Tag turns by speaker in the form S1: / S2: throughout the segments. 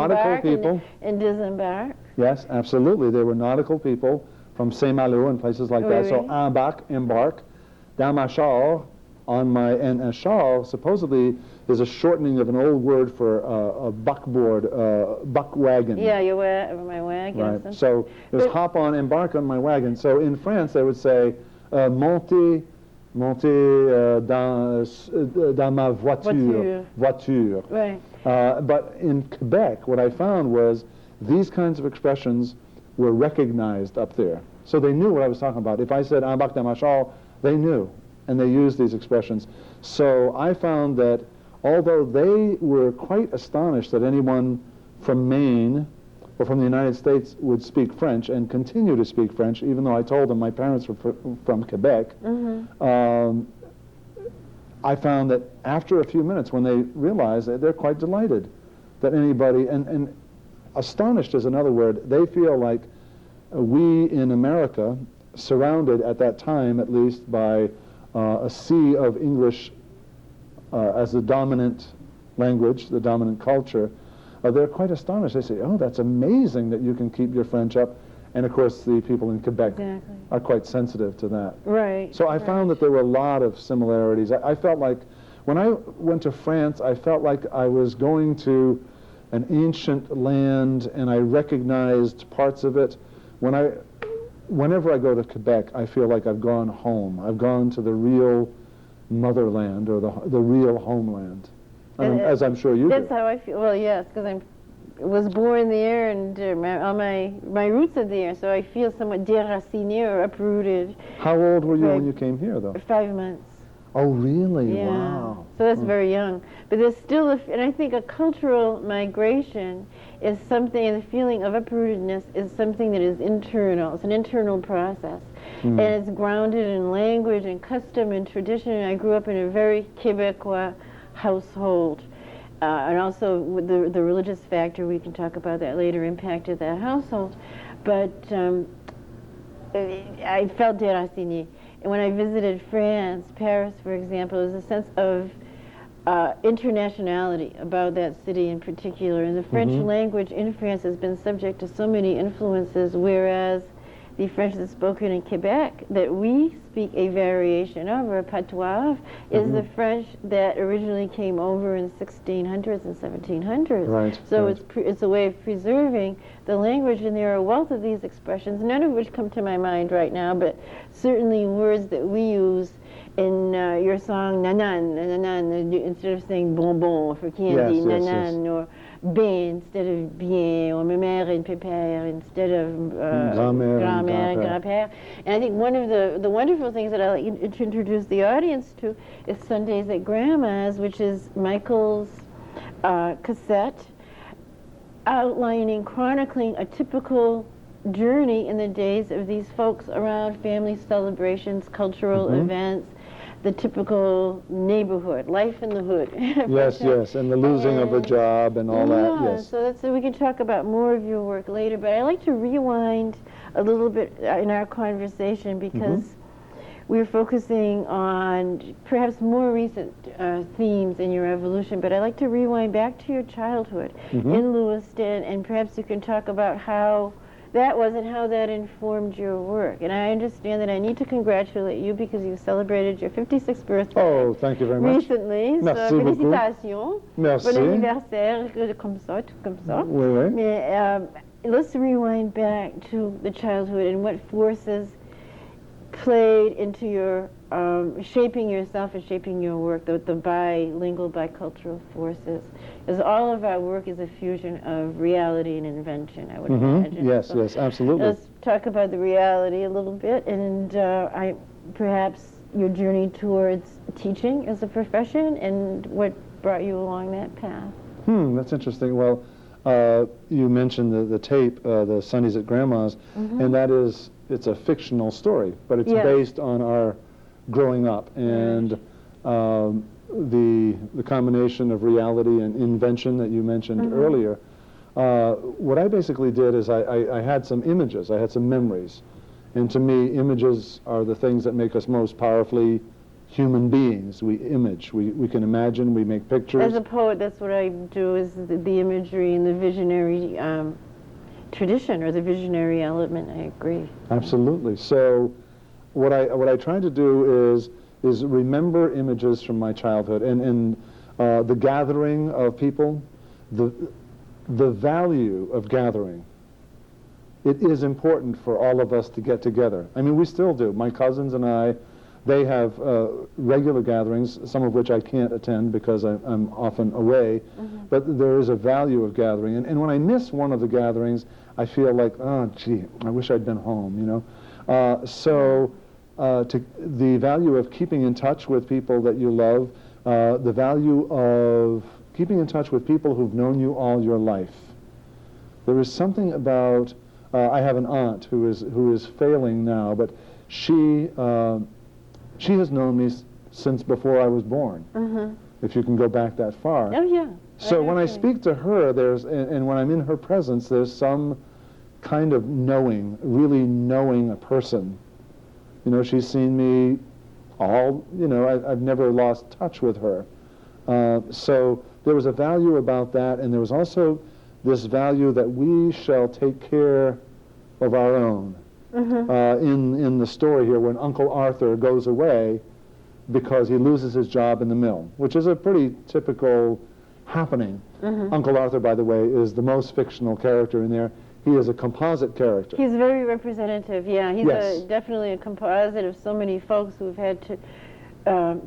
S1: nautical people.
S2: And disembark.
S1: Yes, absolutely. They were nautical people from Saint-Malo and places like that. So embark, dans ma char, on my, and a char supposedly is a shortening of an old word for a buckboard, buck wagon.
S2: Yeah, my wagon.
S1: Right. So it was hop on, embark on my wagon. So in France they would say, monter dans ma voiture.
S2: Right.
S1: But in Quebec, what I found was these kinds of expressions were recognized up there. So they knew what I was talking about. If I said embarque dans ma char, they knew, and they used these expressions. So I found that although they were quite astonished that anyone from Maine or from the United States would speak French and continue to speak French, even though I told them my parents were from Quebec, I found that after a few minutes, when they realized that, they're quite delighted that anybody, and astonished is another word, they feel like we in America, surrounded at that time at least by a sea of English as the dominant language, the dominant culture, they're quite astonished. They say, oh, that's amazing that you can keep your French up. And of course the people in Quebec are quite sensitive to that.
S2: Right.
S1: So I found that there were a lot of similarities. I felt like when I went to France, I felt like I was going to an ancient land and I recognized parts of it. Whenever I go to Quebec, I feel like I've gone home. I've gone to the real motherland or the real homeland, as I'm sure you do.
S2: That's how I feel. Well, yes, because I was born there and all my roots are there, so I feel somewhat déraciné or uprooted.
S1: How old were you when you came here, though?
S2: 5 months.
S1: Oh, really?
S2: Yeah.
S1: Wow.
S2: So that's very young. But there's still, and I think a cultural migration is something, and the feeling of uprootedness is something that is internal. It's an internal process. And it's grounded in language and custom and tradition. And I grew up in a very Quebecois household. And also with the religious factor, we can talk about that later, impacted that household. But I felt déraciné. And when I visited France, Paris, for example, there was a sense of internationality about that city in particular. And the French language in France has been subject to so many influences, whereas the French that's spoken in Quebec, that we speak a variation of, or a patois of, is the French that originally came over in the 1600s and 1700s.
S1: Right.
S2: So it's a way of preserving the language, and there are a wealth of these expressions, none of which come to my mind right now, but certainly words that we use in your song, nanan, nanan, instead of saying bonbon for candy, nanan, or ben instead of bien, or mère and pépère instead of grand-mère and grand-père. And I think one of the wonderful things that I like to introduce the audience to is Sundays at Grandma's, which is Michael's cassette outlining, chronicling a typical journey in the days of these folks around family celebrations, cultural events, the typical neighborhood, life in the hood.
S1: Yes, yes, and the losing of a job and all that, yes.
S2: So we can talk about more of your work later, but I like to rewind a little bit in our conversation because we're focusing on perhaps more recent themes in your evolution, but I'd like to rewind back to your childhood in Lewiston, and perhaps you can talk about how that was and how that informed your work. And I understand that I need to congratulate you because you celebrated your 56th birthday.
S1: Oh, thank you very much.
S2: Recently.
S1: Merci
S2: so,
S1: beaucoup.
S2: Félicitations.
S1: Merci.
S2: Bon anniversaire, comme ça, tout comme ça.
S1: Oui, oui.
S2: Mais, let's rewind back to the childhood and what forces played into your shaping yourself and shaping your work, the bilingual, bicultural forces. Because all of our work is a fusion of reality and invention, I would imagine.
S1: Yes,
S2: so
S1: yes, absolutely.
S2: Let's talk about the reality a little bit, and perhaps your journey towards teaching as a profession and what brought you along that path.
S1: That's interesting. Well, you mentioned the tape, the Sundays at Grandma's, and that is, it's a fictional story, but it's based on our growing up, and the combination of reality and invention that you mentioned earlier. What I basically did is I had some images, I had some memories, and to me images are the things that make us most powerfully human beings. We image, we can imagine, we make pictures.
S2: As a poet, that's what I do, is the imagery and the visionary tradition, or the visionary element. I agree.
S1: Absolutely. So what I try to do is remember images from my childhood, and the gathering of people, the value of gathering. It is important for all of us to get together. I mean, we still do. My cousins and I, they have regular gatherings, some of which I can't attend because I'm often away, but there is a value of gathering. And when I miss one of the gatherings, I feel like, oh, gee, I wish I'd been home, you know. The value of keeping in touch with people that you love, the value of keeping in touch with people who've known you all your life. There is something about, I have an aunt who is failing now, but she has known me since before I was born, if you can go back that far.
S2: Oh, yeah.
S1: So when I speak to her, and when I'm in her presence, there's some kind of knowing, really knowing a person. You know, she's seen me I've never lost touch with her. So there was a value about that, and there was also this value that we shall take care of our own. In the story here, when Uncle Arthur goes away because he loses his job in the mill, which is a pretty typical happening. Uncle Arthur, by the way, is the most fictional character in there. He is a composite character.
S2: He's very representative, yeah. He's
S1: Yes.
S2: definitely a composite of so many folks who've had to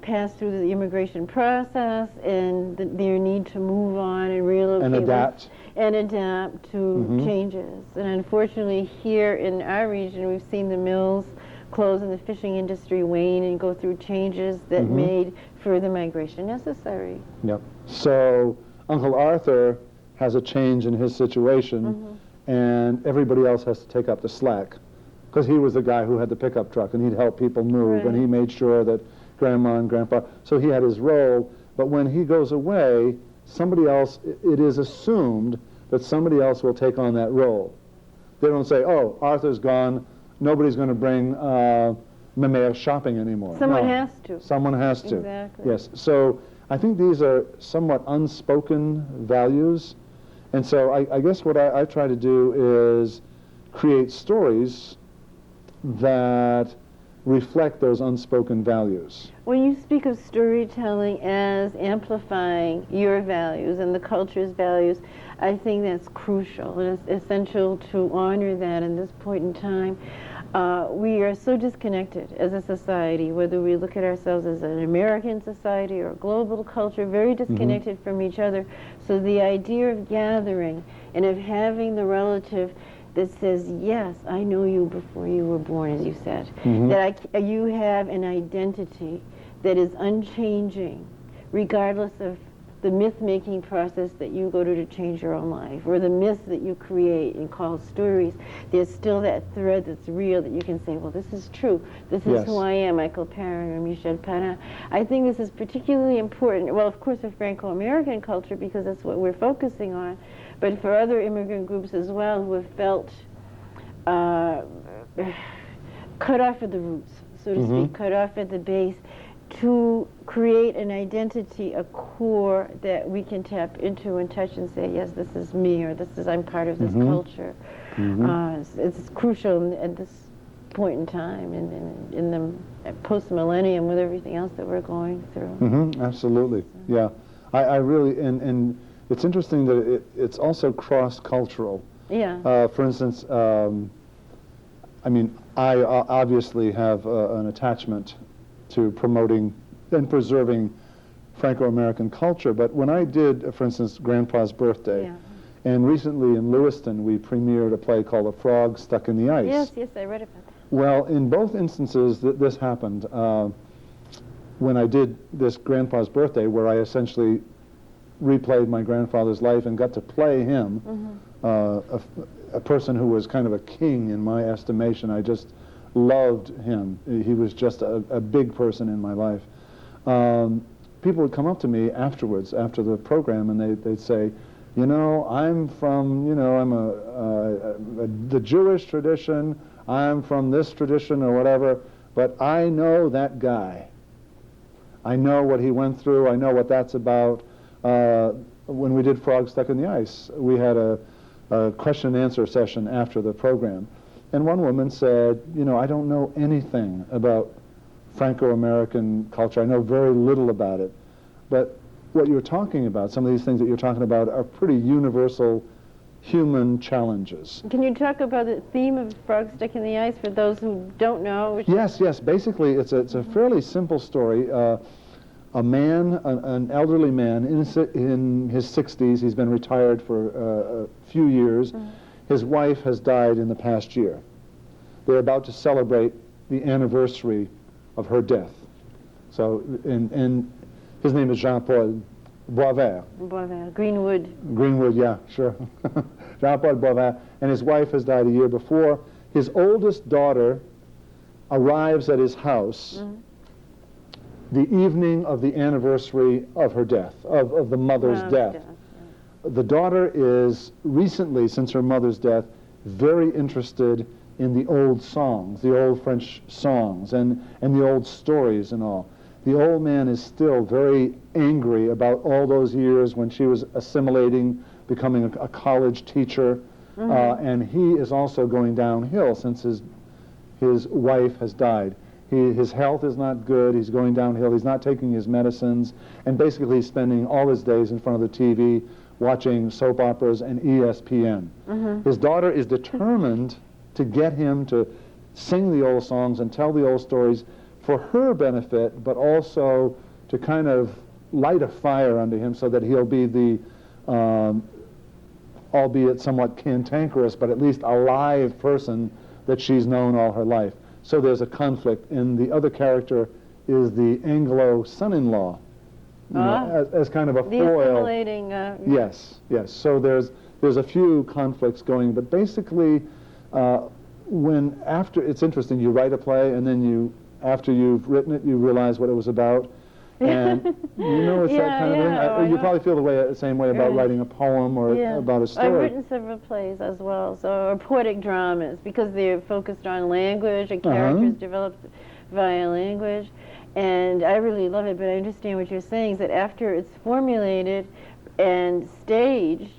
S2: pass through the immigration process, and their need to move on and relocate.
S1: And adapt.
S2: And adapt to changes. And unfortunately, here in our region, we've seen the mills close and the fishing industry wane and go through changes that made further migration necessary.
S1: Yep. So Uncle Arthur has a change in his situation, and everybody else has to take up the slack, because he was the guy who had the pickup truck, and he'd help people move, and he made sure that Grandma and Grandpa, so he had his role. But when he goes away, somebody else, it is assumed that somebody else will take on that role. They don't say, oh, Arthur's gone, nobody's going to bring Mimea shopping anymore.
S2: Someone has to.
S1: Someone has to.
S2: Exactly.
S1: Yes. So I think these are somewhat unspoken values. And so I guess what I try to do is create stories that reflect those unspoken values.
S2: When you speak of storytelling as amplifying your values and the culture's values, I think that's crucial. It is essential to honor that in this point in time. We are so disconnected as a society, whether we look at ourselves as an American society or a global culture, very disconnected from each other. So the idea of gathering and of having the relative that says, yes, I know you before you were born, as you said, that you have an identity that is unchanging, regardless of the myth-making process that you go to change your own life, or the myths that you create and call stories. There's still that thread that's real that you can say, well, this is true. This is who I am, Michael Perrin or Michel Perrin. I think this is particularly important, well, of course, for Franco-American culture, because that's what we're focusing on, but for other immigrant groups as well who have felt cut off at the roots, so to speak, cut off at the base, to create an identity, a core that we can tap into and touch and say, yes, this is me, or I'm part of this culture. It's crucial at this point in time, in the post-millennium, with everything else that we're going through.
S1: Absolutely, yeah. I really, and it's interesting that it's also cross-cultural.
S2: Yeah.
S1: For instance, I mean, I obviously have an attachment to promoting and preserving Franco-American culture, but when I did, for instance, Grandpa's Birthday, and recently in Lewiston we premiered a play called A Frog Stuck in the Ice.
S2: Yes, I read about that.
S1: Well, in both instances this happened. When I did this Grandpa's Birthday, where I essentially replayed my grandfather's life and got to play him, a person who was kind of a king in my estimation. I just loved him. He was just a big person in my life. People would come up to me afterwards, after the program, and they'd say, you know, I'm from, you know, I'm the Jewish tradition, I'm from this tradition or whatever, but I know that guy. I know what he went through. I know what that's about. When we did Frog Stuck in the Ice, we had a question and answer session after the program. And one woman said, you know, I don't know anything about Franco-American culture. I know very little about it. But what you're talking about, some of these things that you're talking about, are pretty universal human challenges.
S2: Can you talk about the theme of Frog Stuck in the Ice for those who don't know?
S1: Yes. Basically, it's a fairly simple story. A man, an elderly man in his 60s, he's been retired for a few years. His wife has died in the past year. They're about to celebrate the anniversary of her death. So, and his name is Jean-Paul Boisvert.
S2: Boisvert, Greenwood.
S1: Greenwood, yeah, sure. Jean-Paul Boisvert, and his wife has died a year before. His oldest daughter arrives at his house the evening of the anniversary of her death, of the mother's death. The daughter is recently, since her mother's death, very interested in the old songs, the old French songs, and the old stories and all. The old man is still very angry about all those years when she was assimilating, becoming a college teacher, and he is also going downhill since his wife has died. His health is not good, he's going downhill, he's not taking his medicines, and basically he's spending all his days in front of the TV watching soap operas and ESPN. His daughter is determined to get him to sing the old songs and tell the old stories for her benefit, but also to kind of light a fire under him so that he'll be the, albeit somewhat cantankerous, but at least a live person that she's known all her life. So there's a conflict, and the other character is the Anglo son-in-law, as kind of a foil.
S2: The assimilating.
S1: Yes. So there's a few conflicts going, but basically, it's interesting, you write a play, and then after you've written it, you realize what it was about, and you know it's that kind of thing. You probably feel the same way about writing a poem or about a story.
S2: I've written several plays as well, or poetic dramas, because they're focused on language and characters developed via language, and I really love it. But I understand what you're saying is that after it's formulated and staged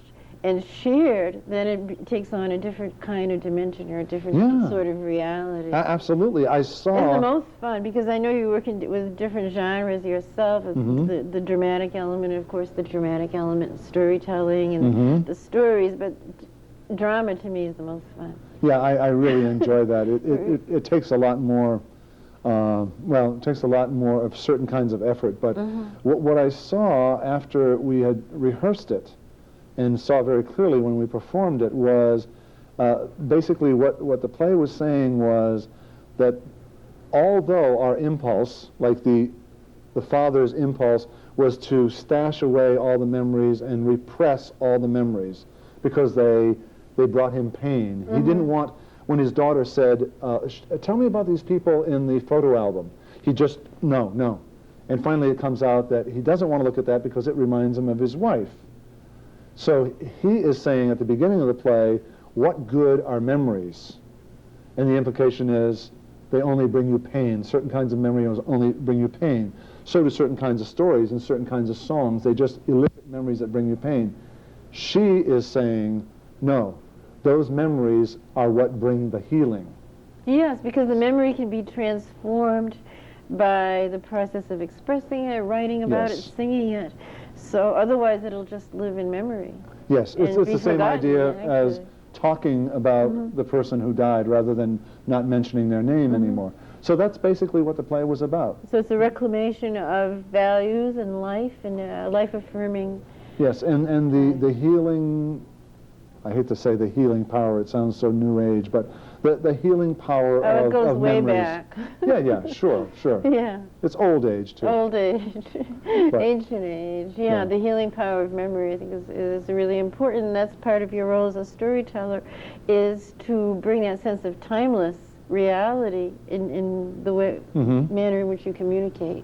S2: and shared, then it takes on a different kind of dimension or a different sort of reality.
S1: Absolutely.
S2: It's the most fun, because I know you work with different genres yourself. The dramatic element, of course, the dramatic element, storytelling, and the stories, but drama to me is the most fun.
S1: Yeah, I really enjoy that. It takes a lot more, it takes a lot more of certain kinds of effort, but what I saw after we had rehearsed it, and saw very clearly when we performed it, was basically what the play was saying was that although our impulse, like the father's impulse, was to stash away all the memories and repress all the memories because they brought him pain. He didn't want, when his daughter said, tell me about these people in the photo album, he just, no. And finally it comes out that he doesn't want to look at that because it reminds him of his wife. So he is saying at the beginning of the play, what good are memories? And the implication is they only bring you pain. Certain kinds of memories only bring you pain. So do certain kinds of stories and certain kinds of songs. They just elicit memories that bring you pain. She is saying, no, those memories are what bring the healing.
S2: Yes, because the memory can be transformed by the process of expressing it, writing about it, singing it. So otherwise it'll just live in memory.
S1: Yes, it's the same idea as talking about the person who died rather than not mentioning their name anymore. So that's basically what the play was about.
S2: So it's a reclamation of values and life, and life-affirming.
S1: Yes, and the healing, I hate to say the healing power, it sounds so new age, but the healing power of memories.
S2: It goes way back.
S1: Yeah, sure.
S2: Yeah.
S1: It's old age, too.
S2: Old age. Ancient age. Yeah, the healing power of memory, I think, is really important. And that's part of your role as a storyteller, is to bring that sense of timeless reality in the way, manner in which you communicate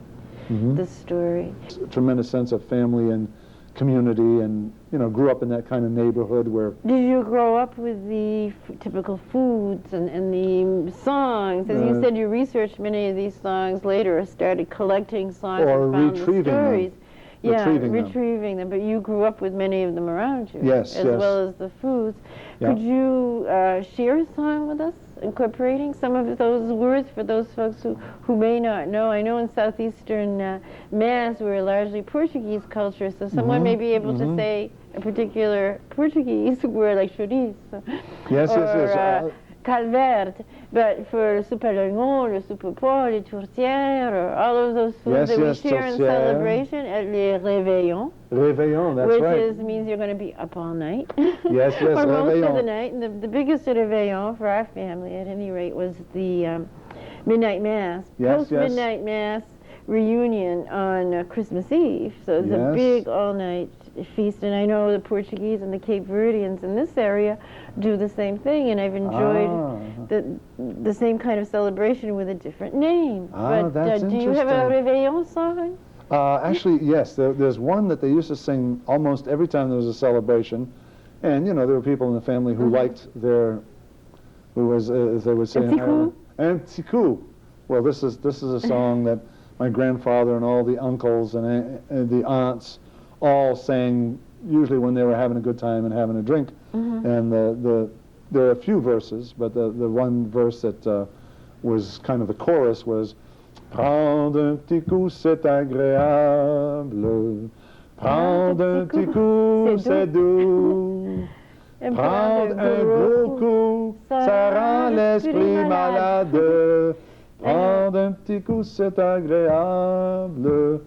S2: the story.
S1: A tremendous sense of family and community, and grew up in that kind of neighborhood where.
S2: Did you grow up with the typical foods and the songs? As you said, you researched many of these songs later, or started collecting songs
S1: or
S2: and found
S1: retrieving
S2: the stories.
S1: them.
S2: Yeah, retrieving them. But you grew up with many of them around you,
S1: yes,
S2: as well as the foods.
S1: Yeah.
S2: Could you share a song with us, incorporating some of those words for those folks who may not know? I know in southeastern Mass we're largely Portuguese culture, so someone may be able to say a particular Portuguese word like chouriço,
S1: yes,
S2: calverte, but for le soupe à l'oignon, le soupe au pois, les tourtières, or all of those foods that we share in celebration at les réveillons.
S1: Réveillon, that's
S2: which
S1: right.
S2: means you're going to be up all night.
S1: Yes,
S2: or most
S1: réveillon.
S2: of the night. And the biggest réveillon for our family, at any rate, was the midnight mass. Post-midnight mass reunion on Christmas Eve. So it's a big all-night feast, and I know the Portuguese and the Cape Verdeans in this area do the same thing, and I've enjoyed the same kind of celebration with a different name. But
S1: that's
S2: do you have a réveillon song?
S1: Actually, yes. There's one that they used to sing almost every time there was a celebration, and there were people in the family who liked who was, as they would say,
S2: un
S1: petit coup. Well, this is a song that my grandfather and all the uncles and the aunts all sang, usually when they were having a good time and having a drink. And there are a few verses, but the one verse that was kind of the chorus was, prendre un petit coup c'est agréable, prendre un petit coup c'est doux, prendre un gros coup ça rend l'esprit malade, prendre un petit coup c'est agréable,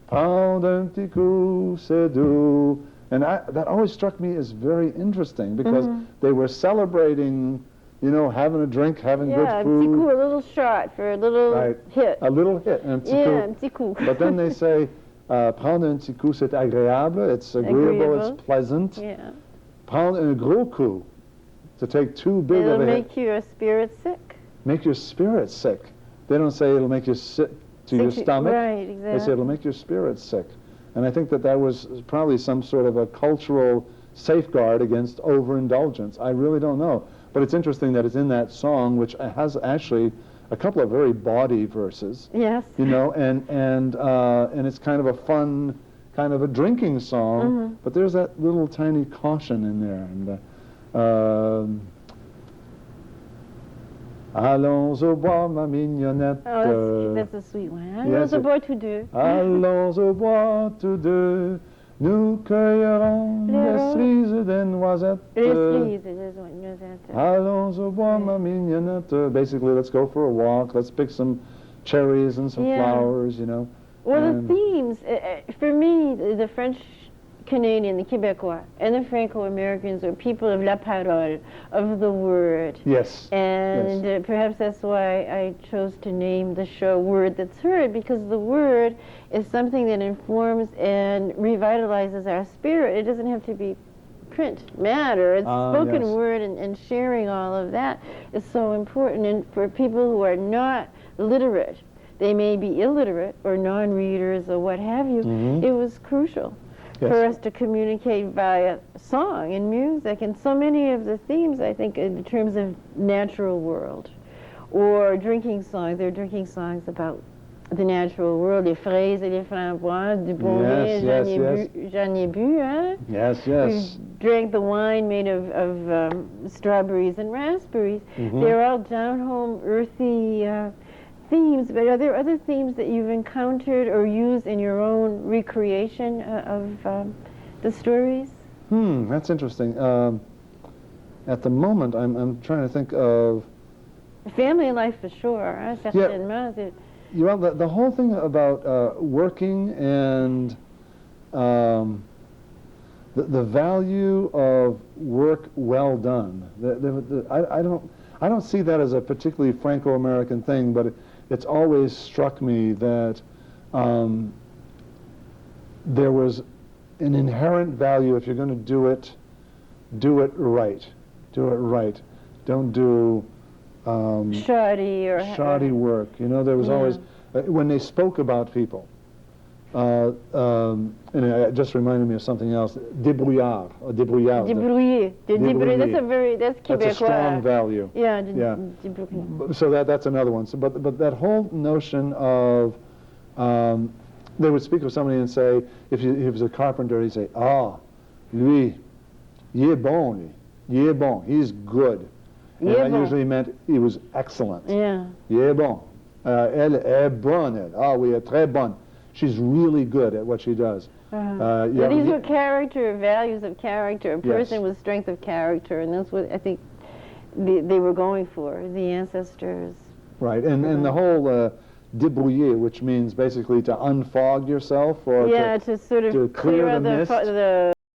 S1: prendre un petit coup c'est doux. And that always struck me as very interesting, because they were celebrating, having a drink, having good food.
S2: Yeah, petit coup, a little shot for a little hit.
S1: A little hit. Un petit coup. But then they say, prendre un petit coup, c'est agréable. It's agreeable, it's pleasant.
S2: Yeah.
S1: Prendre un gros coup, to take too big
S2: it'll
S1: of a hit.
S2: It'll make your spirit sick.
S1: Make your spirit sick. They don't say it'll make you sick to your stomach.
S2: Right, exactly.
S1: They say it'll make your spirit sick. And I think that was probably some sort of a cultural safeguard against overindulgence. I really don't know. But it's interesting that it's in that song, which has actually a couple of very bawdy verses.
S2: Yes.
S1: And it's kind of a fun, kind of a drinking song, but there's that little tiny caution in there. And allons au bois, ma mignonnette.
S2: Oh, that's a sweet one. Allons au bois tous deux.
S1: Allons au bois tous deux, nous cueillerons les cerises des noisettes.
S2: Les cerises des noisettes.
S1: Allons au bois, ma mignonnette. Basically, let's go for a walk. Let's pick some cherries and some flowers, Well,
S2: the themes, for me, the French Canadian, the Québécois, and the Franco-Americans are people of la parole, of the word.
S1: Yes.
S2: And perhaps that's why I chose to name the show Word That's Heard, because the word is something that informs and revitalizes our spirit. It doesn't have to be print matter. It's spoken word, and sharing all of that is so important. And for people who are not literate, they may be illiterate or non-readers or what have you, it was crucial for us to communicate via song and music. And so many of the themes, I think, in terms of natural world or drinking songs, they're drinking songs about the natural world, les fraises et les framboises, du bon vin, j'en ai bu, hein?
S1: Yes.
S2: We drank the wine made of strawberries and raspberries. They're all down-home, earthy themes, but are there other themes that you've encountered or used in your own recreation of the stories?
S1: That's interesting. At the moment, I'm trying to think of...
S2: Family life for sure, hein? Certainement.
S1: Well, the whole thing about working and the value of work well done. I don't see that as a particularly Franco-American thing, but it's always struck me that there was an inherent value. If you're going to do it right. Do it right. Don't do
S2: shoddy
S1: work. There was always when they spoke about people. And it just reminded me of something else. Débrouillard, or débrouillard.
S2: Débrouiller.
S1: Débrouiller.
S2: That's Québécois.
S1: That's a strong value.
S2: Yeah.
S1: Yeah.
S2: Débrouiller.
S1: So that's another one. So, but that whole notion of, they would speak of somebody and say, if he was a carpenter, he'd say, ah, lui, il est bon, lui. Il est bon. He's good. And
S2: Il est
S1: that
S2: bon.
S1: usually meant he was excellent.
S2: Yeah.
S1: Il est bon. Elle est bonne. Elle. Ah oui, elle est très bonne. She's really good at what she does.
S2: So these were character, values of character, a person with strength of character, and that's what I think they were going for, the ancestors.
S1: Right, and the whole débrouiller, which means basically to unfog yourself or
S2: to sort of
S1: to clear the mist.
S2: the